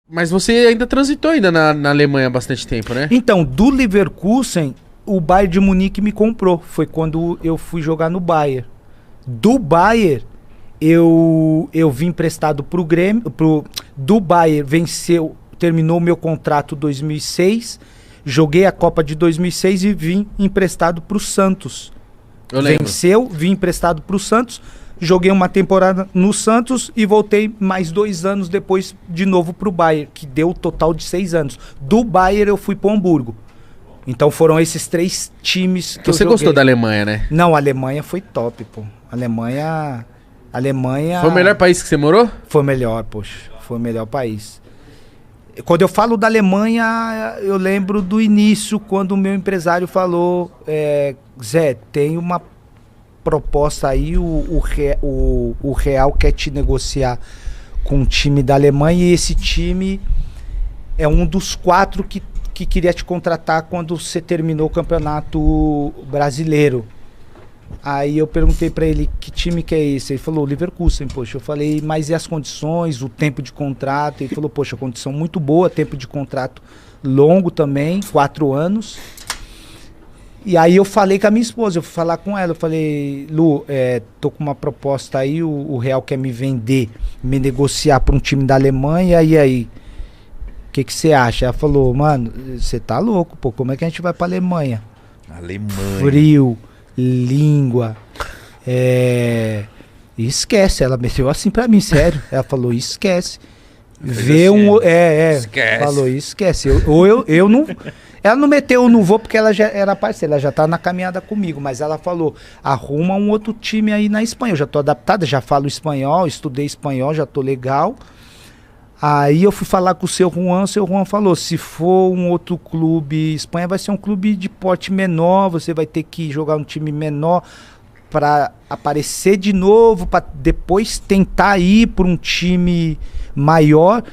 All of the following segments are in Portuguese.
Mas você ainda transitou ainda na Alemanha há bastante tempo, né? Então, do Leverkusen, o Bayern de Munique me comprou. Foi quando eu fui jogar no Bayern. Do Bayern, eu vim emprestado pro Grêmio. Do Bayern, terminou meu contrato em 2006. Joguei a Copa de 2006 e vim emprestado pro Santos. Eu lembro. Venceu, vim emprestado pro Santos. Joguei uma temporada no Santos e voltei mais 2 anos depois de novo pro Bayern, que deu o total de 6 anos. Do Bayern eu fui pro Hamburgo. Então foram esses 3 times que Você gostou da Alemanha, né? Não, a Alemanha foi top, pô. Alemanha... Foi o melhor país que você morou? Foi o melhor, poxa. Foi o melhor país. Quando eu falo da Alemanha, eu lembro do início, quando o meu empresário falou, Zé, tem uma proposta aí, o Real quer te negociar com um time da Alemanha e esse time é um dos 4 que queria te contratar quando você terminou o Campeonato Brasileiro. Aí eu perguntei pra ele, que time que é esse? Ele falou, Leverkusen, poxa. Eu falei, mas e as condições, o tempo de contrato? Ele falou, poxa, condição muito boa, tempo de contrato longo também, 4 anos. E aí eu falei com a minha esposa, eu fui falar com ela, eu falei, Lu, tô com uma proposta aí, o Real quer me vender, me negociar pra um time da Alemanha, e aí? O que você acha? Ela falou, mano, você tá louco, pô, como é que a gente vai pra Alemanha? Alemanha. Frio, língua, esquece, ela meteu assim pra mim, sério, ela falou, esquece. Vê um, esquece. Falou, esquece, eu não... Ela não meteu eu não vou porque ela já era parceira, ela já tá na caminhada comigo, mas ela falou, arruma um outro time aí na Espanha, eu já tô adaptada, já falo espanhol, estudei espanhol, já tô legal. Aí eu fui falar com o seu Juan falou, se for um outro clube, Espanha vai ser um clube de porte menor, você vai ter que jogar um time menor para aparecer de novo, para depois tentar ir para um time maior.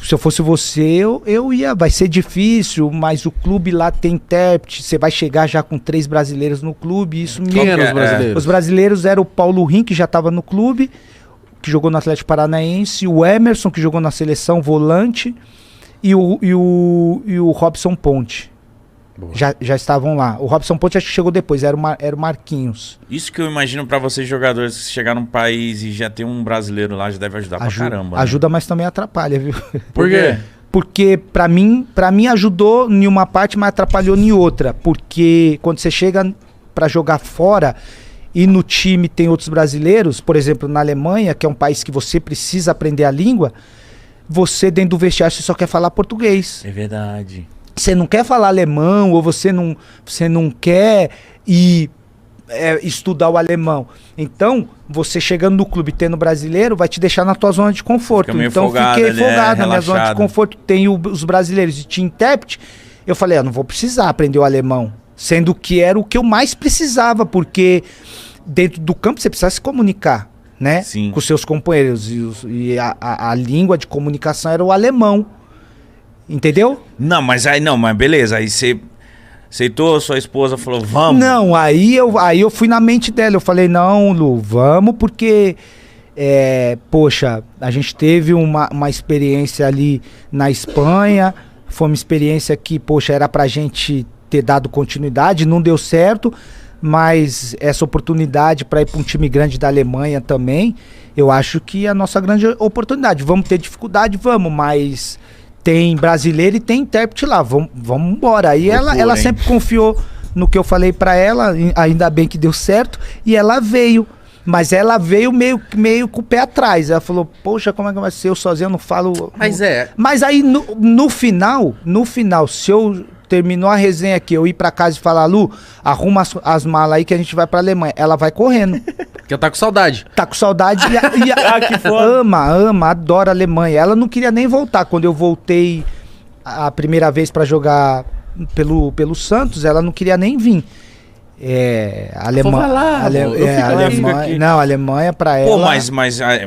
Se eu fosse você, eu ia, vai ser difícil, mas o clube lá tem intérprete, você vai chegar já com 3 brasileiros no clube, isso me... Quem eram os brasileiros? Os brasileiros eram o Paulo Rim, que já estava no clube, que jogou no Atlético Paranaense, o Emerson, que jogou na seleção, volante, e o Robson Ponte. Já estavam lá. O Robson Ponte acho que chegou depois, era o Marquinhos. Isso que eu imagino pra vocês jogadores, que chegar num país e já ter um brasileiro lá, já deve ajudar pra caramba. Ajuda, mas também atrapalha, viu? Por quê? Porque pra mim ajudou em uma parte, mas atrapalhou em outra. Porque quando você chega pra jogar fora e no time tem outros brasileiros, por exemplo, na Alemanha, que é um país que você precisa aprender a língua, você dentro do vestiário você só quer falar português. É verdade. Você não quer falar alemão ou você não quer ir estudar o alemão. Então, você chegando no clube tendo brasileiro, vai te deixar na tua zona de conforto. Então, fiquei folgado na minha zona de conforto. Tem os brasileiros e tinha intérprete. Eu falei, não vou precisar aprender o alemão. Sendo que era o que eu mais precisava, porque dentro do campo você precisa se comunicar, né? Sim. Com seus companheiros. E a língua de comunicação era o alemão. Entendeu? Não, mas beleza. Aí você aceitou, sua esposa falou, vamos. Não, aí eu fui na mente dela. Eu falei, não, Lu, vamos, porque poxa, a gente teve uma experiência ali na Espanha. Foi uma experiência que, poxa, era pra gente ter dado continuidade, não deu certo, mas essa oportunidade para ir para um time grande da Alemanha também, eu acho que é a nossa grande oportunidade. Vamos ter dificuldade, vamos, mas tem brasileiro e tem intérprete lá, vamos embora. Aí ela sempre confiou no que eu falei para ela, ainda bem que deu certo, e ela veio. Mas ela veio meio com o pé atrás. Ela falou, poxa, como é que vai ser? Eu sozinho não falo... Mas aí, no final, se eu terminou a resenha aqui, eu ir pra casa e falar, Lu, arruma as malas aí que a gente vai pra Alemanha. Ela vai correndo. Porque ela tá com saudade. Tá com saudade que foda. ama, adora a Alemanha. Ela não queria nem voltar. Quando eu voltei a primeira vez pra jogar pelo Santos, ela não queria nem vir. A Alemanha pra ela... Pô,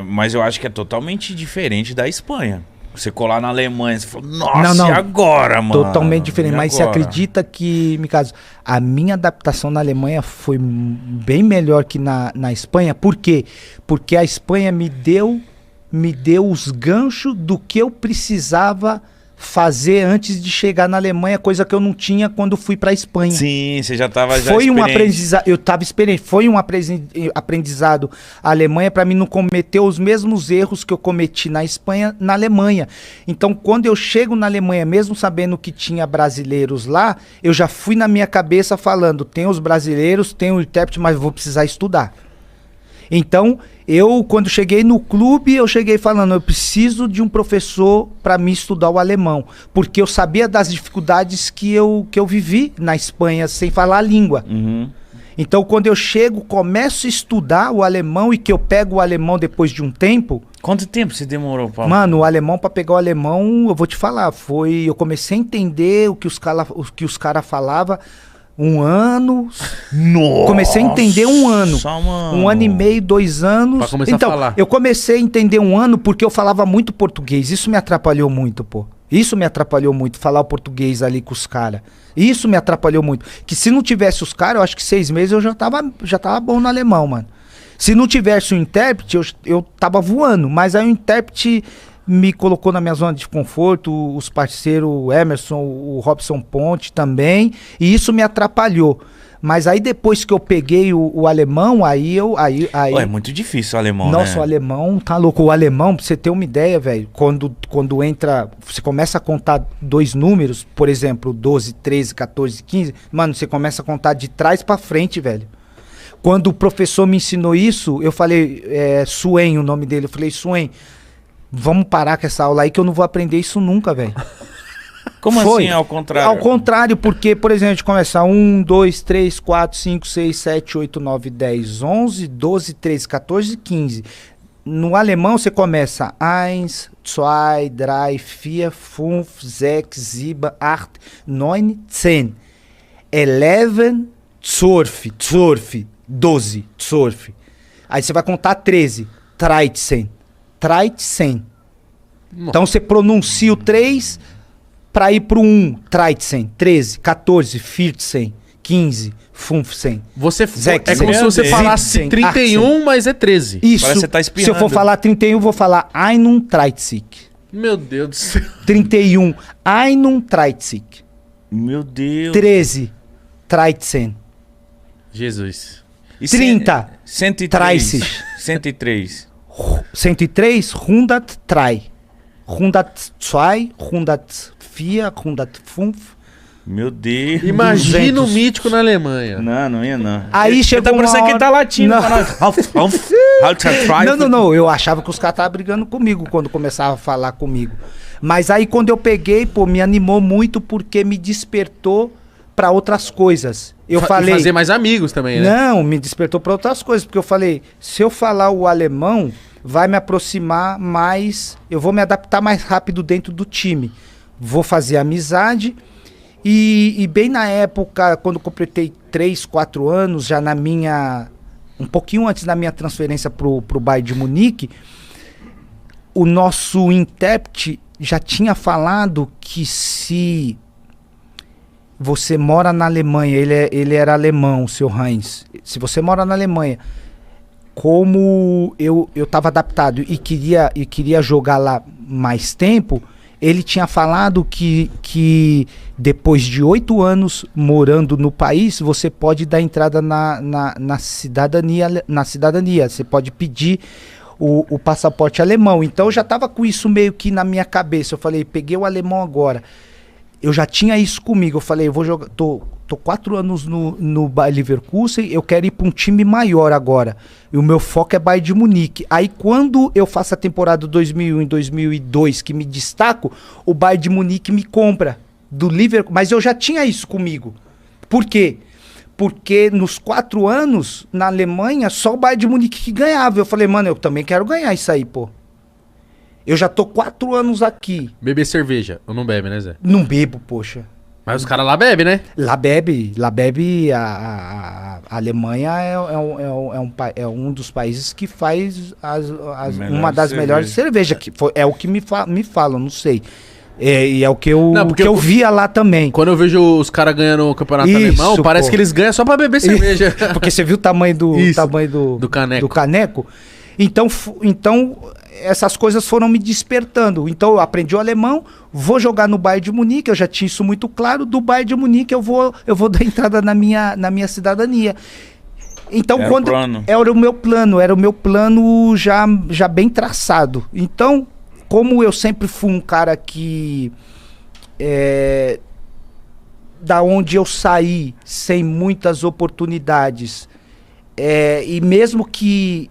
mas eu acho que é totalmente diferente da Espanha. Você colar na Alemanha, você fala, nossa, e agora, mano? Totalmente diferente, mas você acredita que, no caso, a minha adaptação na Alemanha foi bem melhor que na Espanha? Por quê? Porque a Espanha me deu me deu os ganchos do que eu precisava fazer antes de chegar na Alemanha, coisa que eu não tinha quando fui para a Espanha. Sim, você já estava já Foi um aprendizado, eu estava experiente, foi um aprendizado a Alemanha para mim não cometer os mesmos erros que eu cometi na Espanha, na Alemanha. Então, quando eu chego na Alemanha, mesmo sabendo que tinha brasileiros lá, eu já fui na minha cabeça falando, tem os brasileiros, tem o intérprete, mas vou precisar estudar. Então, quando cheguei no clube, eu cheguei falando, eu preciso de um professor para me estudar o alemão, porque eu sabia das dificuldades que eu vivi na Espanha sem falar a língua. Então, quando eu chego, começo a estudar o alemão e que eu pego o alemão depois de um tempo... Quanto tempo você demorou, Paulo? Mano, o alemão, para pegar o alemão, eu vou te falar, eu comecei a entender o que os caras falavam. 1 ano. Nossa, comecei a entender 1 ano. Mano. 1 ano e meio, 2 anos. Pra começar a falar. Eu comecei a entender 1 ano porque eu falava muito português. Isso me atrapalhou muito, pô. Isso me atrapalhou muito, falar o português ali com os caras. Isso me atrapalhou muito. Que se não tivesse os caras, eu acho que 6 meses eu já tava bom no alemão, mano. Se não tivesse o intérprete, eu tava voando. Mas aí o intérprete me colocou na minha zona de conforto, os parceiros, o Emerson, o Robson Ponte também, e isso me atrapalhou. Mas aí depois que eu peguei o alemão, aí... É muito difícil o alemão, nossa, né? o alemão tá louco. O alemão, pra você ter uma ideia, velho, quando entra, você começa a contar 2 números, por exemplo, 12, 13, 14, 15, mano, você começa a contar de trás pra frente, velho. Quando o professor me ensinou isso, eu falei, Suen, o nome dele, eu falei, Suen, vamos parar com essa aula aí que eu não vou aprender isso nunca, velho. Como assim, ao contrário? Ao contrário, porque, por exemplo, a gente começa 1, 2, 3, 4, 5, 6, 7, 8, 9, 10, 11, 12, 13, 14, 15. No alemão você começa 1, 2, 3, 4, 5, 6, 7, 8, 9, 10. 11, 12, 12, 12. Aí você vai contar 13, 13. 13. Então você pronuncia o 3 para ir pro 1, 13, 13, 14, 14, 15, 15. É como se você falasse 31, mas é 13. Isso. Parece que você tá espirrando. Se eu for falar 31, eu vou falar 31. Meu Deus do céu. 31, 31. Meu Deus. 13, 13. Jesus. E 30, 103. 103. 103, 103. 102, 104, 105. Meu Deus. Imagina o mítico na Alemanha. Não ia não. Aí chegou uma hora... que ele tá latindo. Não. Eu achava que os caras estavam brigando comigo quando começava a falar comigo. Mas aí quando eu peguei, pô, me animou muito porque me despertou para outras coisas. Eu falei... fazer mais amigos também, né? Não, me despertou para outras coisas. Porque eu falei, se eu falar o alemão, vai me aproximar mais... Eu vou me adaptar mais rápido dentro do time. Vou fazer amizade... E bem na época, quando eu completei 3, 4 anos, já na minha... Um pouquinho antes da minha transferência pro Bayern de Munique, o nosso intérprete já tinha falado que se você mora na Alemanha, ele era alemão, o seu Heinz, se você mora na Alemanha, como eu estava adaptado e queria jogar lá mais tempo... Ele tinha falado que depois de 8 anos morando no país, você pode dar entrada na cidadania. Você pode pedir o passaporte alemão. Então eu já estava com isso meio que na minha cabeça. Eu falei, peguei o alemão agora. Eu já tinha isso comigo. Eu falei, eu vou jogar. Tô 4 anos no Bayer Leverkusen, eu quero ir para um time maior agora. E o meu foco é Bayern de Munique. Aí quando eu faço a temporada 2001 e 2002, que me destaco, o Bayern de Munique me compra do Leverkusen. Mas eu já tinha isso comigo. Por quê? Porque nos 4 anos, na Alemanha, só o Bayern de Munique que ganhava. Eu falei, mano, eu também quero ganhar isso aí, pô. Eu já tô 4 anos aqui. Beber cerveja. Eu não bebe, né, Zé? Não bebo, poxa. Mas os caras lá bebem, né? Lá bebe, a Alemanha é um dos países que faz uma das melhores cervejas, que é o que me falam, não sei. E é o que eu via lá também. Quando eu vejo os caras ganhando o campeonato alemão, parece que eles ganham só pra beber cerveja. Porque você viu o tamanho do caneco. Então essas coisas foram me despertando. Então eu aprendi o alemão, vou jogar no Bayern de Munique, eu já tinha isso muito claro. Do Bayern de Munique eu vou dar entrada na minha cidadania. Então era o meu plano já bem traçado. Então, como eu sempre fui um cara que da onde eu saí sem muitas oportunidades, e mesmo que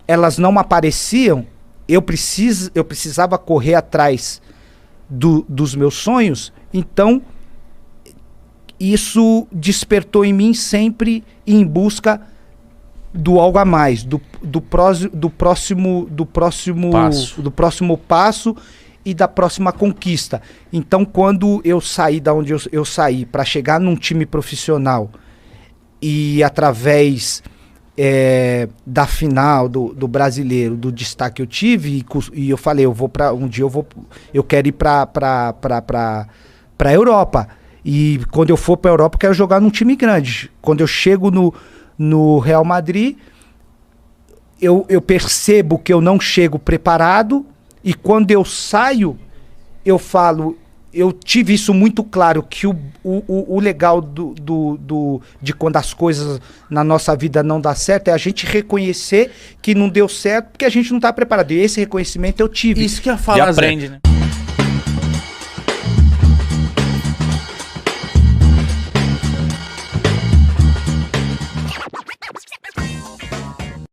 elas não apareciam, eu precisava correr atrás dos meus sonhos. Então isso despertou em mim sempre em busca do algo a mais, do próximo passo e da próxima conquista. Então, quando eu saí da onde eu saí para chegar num time profissional e através da final do brasileiro, do destaque que eu tive, e eu falei, eu quero ir para a Europa. E quando eu for para a Europa, eu quero jogar num time grande. Quando eu chego no Real Madrid, eu percebo que eu não chego preparado, e quando eu saio, eu falo, eu tive isso muito claro, que o legal de quando as coisas na nossa vida não dá certo é a gente reconhecer que não deu certo porque a gente não está preparado. E esse reconhecimento eu tive. Isso que eu ia falar, e aprende, Zé. né?